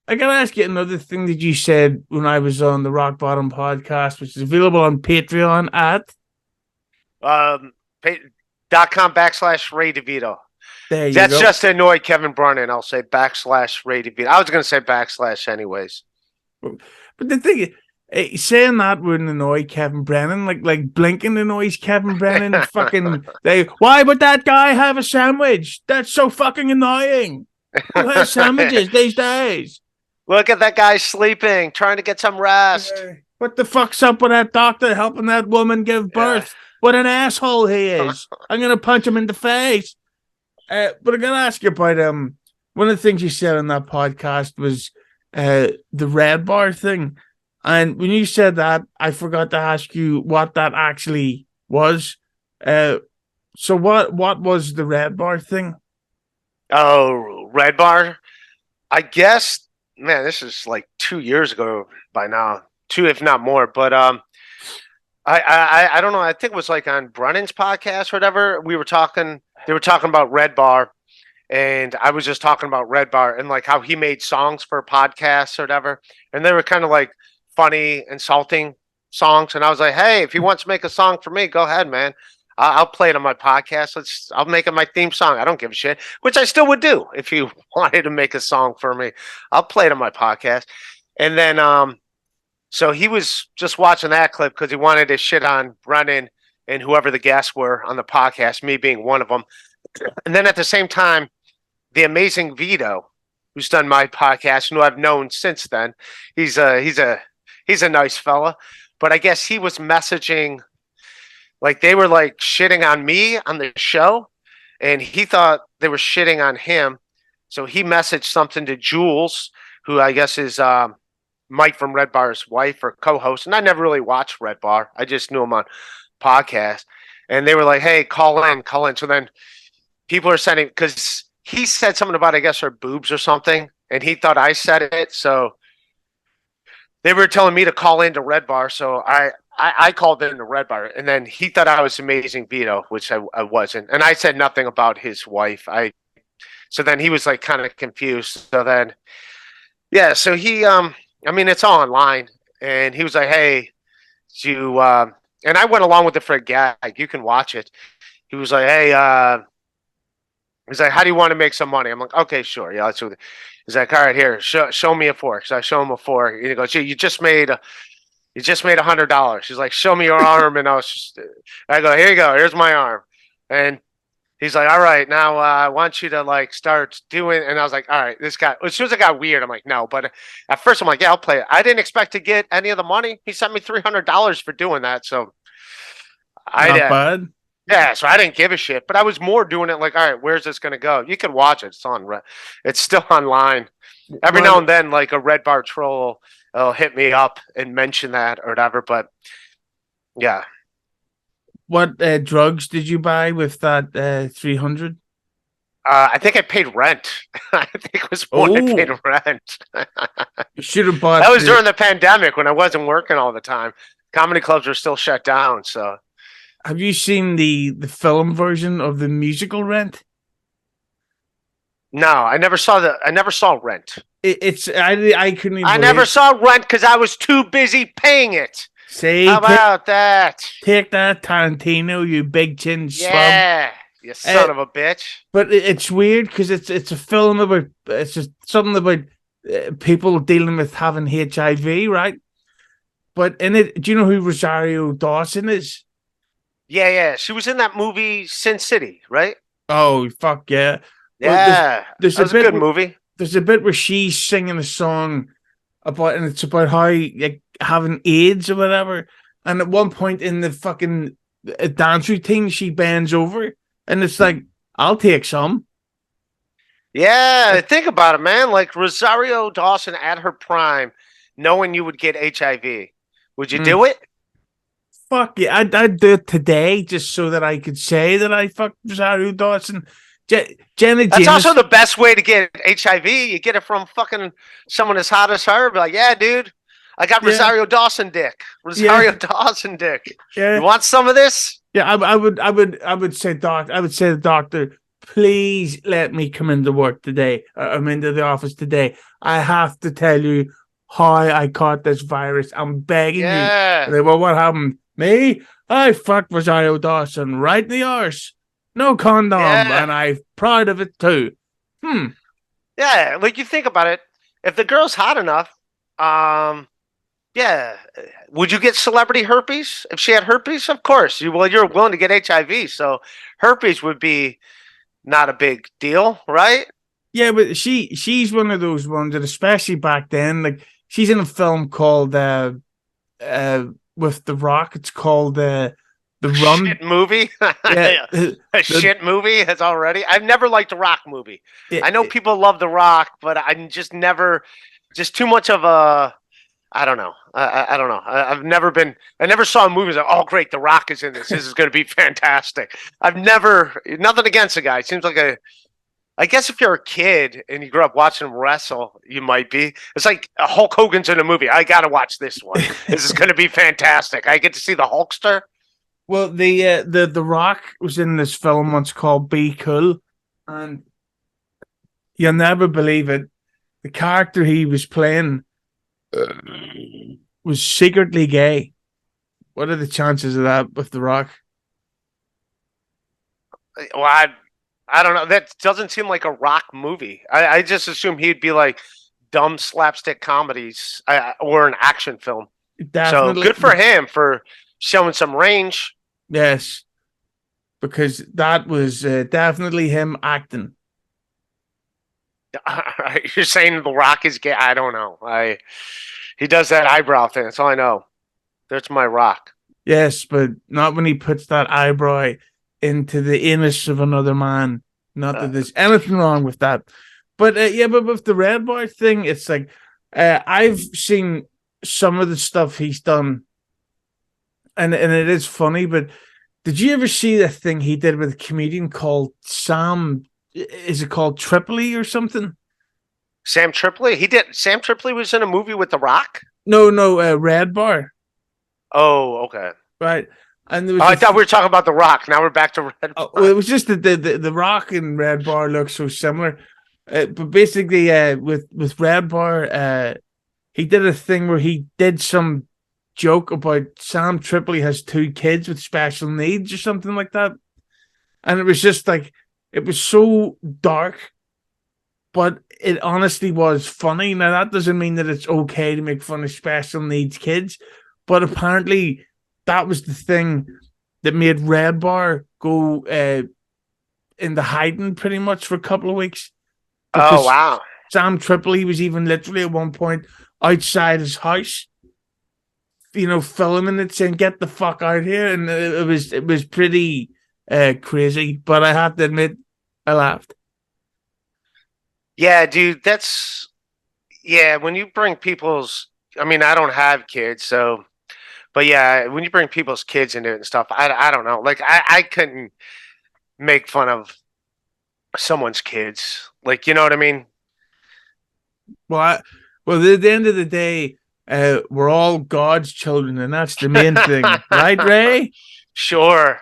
I gotta ask you another thing that you said when I was on the Rock Bottom podcast, which is available on Patreon at .com/Ray DeVito. there you That's go. just to annoy Kevin Brennan. I'll say /Ray DeVito. I was going to say / anyways. But the thing is, saying that wouldn't annoy Kevin Brennan, like blinking annoys Kevin Brennan. Why would that guy have a sandwich? That's so fucking annoying. Who has sandwiches these days? Look at that guy sleeping, trying to get some rest. What the fuck's up with that doctor helping that woman give birth? What an asshole he is. I'm going to punch him in the face. But I'm going to ask you about one of the things you said on that podcast was the Redbar thing. And when you said that, I forgot to ask you what that actually was. So what was the Redbar thing? Oh, Redbar? I guess, man, this is like 2 years ago by now. 2, if not more. But I don't know. I think it was like on Brennan's podcast or whatever. They were talking about Redbar, and I was just talking about Redbar and like how he made songs for podcasts or whatever. And they were kind of like funny, insulting songs. And I was like, hey, if he wants to make a song for me, go ahead, man. I'll play it on my podcast. I'll make it my theme song. I don't give a shit, which I still would do if you wanted to make a song for me. I'll play it on my podcast. And then, so he was just watching that clip because he wanted to shit on Brennan and whoever the guests were on the podcast, me being one of them. And then at the same time, the amazing Vito, who's done my podcast and who I've known since then, he's a nice fella. But I guess he was messaging, like they were like shitting on me on the show, and he thought they were shitting on him. So he messaged something to Jules, who I guess is Mike from Redbar's wife or co-host. And I never really watched Redbar. I just knew him on podcast. And they were like, hey, call in. So then people are sending, because he said something about, I guess, her boobs or something. And he thought I said it. So they were telling me to call into Redbar. So I called into Redbar. And then he thought I was Amazing Vito, which I wasn't. And I said nothing about his wife. So then he was like kind of confused. So then, yeah, so he, I mean, it's all online. And he was like, hey, you, and I went along with it for a gag. You can watch it. He was like, hey, he's like, how do you want to make some money? I'm like, okay, sure. Yeah, let's do it. He's like, all right, here, show me a fork. So I show him a fork. And he goes, gee, you just made $100. He's like, show me your arm. And I go, here you go. Here's my arm. And he's like, all right, now I want you to like start doing. And I was like, all right, this guy, as soon as it got weird, I'm like, no. But at first I'm like, yeah, I'll play it. I didn't expect to get any of the money. He sent me $300 for doing that. So Not bad. Yeah, so I didn't give a shit, but I was more doing it like, all right, where's this going to go? You can watch it. It's still online. Every now and then, like a Redbar troll will hit me up and mention that or whatever, but yeah. What drugs did you buy with that 300? I think I paid rent. I think it was more I paid rent. You should have bought. That was during the pandemic when I wasn't working all the time. Comedy clubs were still shut down, so. Have you seen the film version of the musical Rent? No, I never saw Rent. I couldn't even. I never saw Rent because I was too busy paying it. See, how about that? Take that, Tarantino, you big chin slum. Yeah, you son of a bitch. But it's weird because it's a film about it's just something about people dealing with having HIV, right? But in it, do you know who Rosario Dawson is? Yeah. She was in that movie Sin City, right? Oh, fuck yeah. Yeah, there's a good movie. There's a bit where she's singing a song and it's about how like having AIDS or whatever. And at one point in the fucking dance routine, she bends over and it's like, I'll take some. Yeah, think about it, man. Like Rosario Dawson at her prime, knowing you would get HIV. Would you do it? Fuck yeah, I'd do it today just so that I could say that I fucked Rosario Dawson. Jenna That's also the best way to get HIV. You get it from fucking someone as hot as her. Be like, yeah, dude, I got Rosario Dawson dick. Dawson dick. Yeah. You want some of this? Yeah, I would say the doctor, please let me come into work today. I'm into the office today. I have to tell you how I caught this virus. I'm begging you. And they, well, what happened? Me? I fucked Rosario Dawson right in the arse. No condom, and I'm proud of it too. Yeah, like you think about it. If the girl's hot enough, yeah, would you get celebrity herpes if she had herpes? Of course. You're willing to get HIV, so herpes would be not a big deal, right? Yeah, but she's one of those ones that, especially back then, like she's in a film called with The Rock. It's called The Run. Shit movie. Yeah, shit movie has already. I've never liked a Rock movie. I know people love The Rock, but I'm just too much of a. I don't know. I don't know. I never saw a movie like, oh great, The Rock is in this. This is going to be fantastic. Nothing against the guy. Seems like I guess if you're a kid and you grew up watching him wrestle, you might be. It's like Hulk Hogan's in a movie. I got to watch this one. This is going to be fantastic. I get to see the Hulkster. Well, the Rock was in this film once called Be Cool, and you'll never believe it. The character he was playing was secretly gay. What are the chances of that with The Rock? Well, I don't know. That doesn't seem like a Rock movie. I just assume he'd be like dumb slapstick comedies or an action film. Definitely. So good for him for showing some range. Yes, because that was definitely him acting. You're saying The Rock is gay? I don't know. He does that eyebrow thing. That's all I know. That's my Rock. Yes, but not when he puts that eyebrow into the anus of another man. Not that there's anything wrong with that. But but with the Redbar thing, it's like I've seen some of the stuff he's done, and it is funny. But did you ever see the thing he did with a comedian called Sam? Is it called Tripoli or something? Sam Tripoli? Sam Tripoli was in a movie with The Rock? No, Redbar. Oh, okay. Right. And there was I thought we were talking about The Rock. Now we're back to Redbar. Well, it was just that the Rock and Redbar look so similar. But basically, with Redbar, he did a thing where he did some joke about Sam Tripoli has 2 kids with special needs or something like that. And it was just like, it was so dark, but it honestly was funny. Now, that doesn't mean that it's okay to make fun of special needs kids, but apparently that was the thing that made Redbar go into hiding pretty much for a couple of weeks. Oh, wow. Sam Tripoli was even literally at one point outside his house, filming it, saying, get the fuck out here. And it was pretty crazy, but I have to admit, I laughed. Yeah, dude, when you bring I don't have kids, so, but yeah, when you bring people's kids into it and stuff, I don't know. Like, I couldn't make fun of someone's kids. Like, you know what I mean? Well, at the end of the day, we're all God's children, and that's the main thing. Right, Ray? Sure.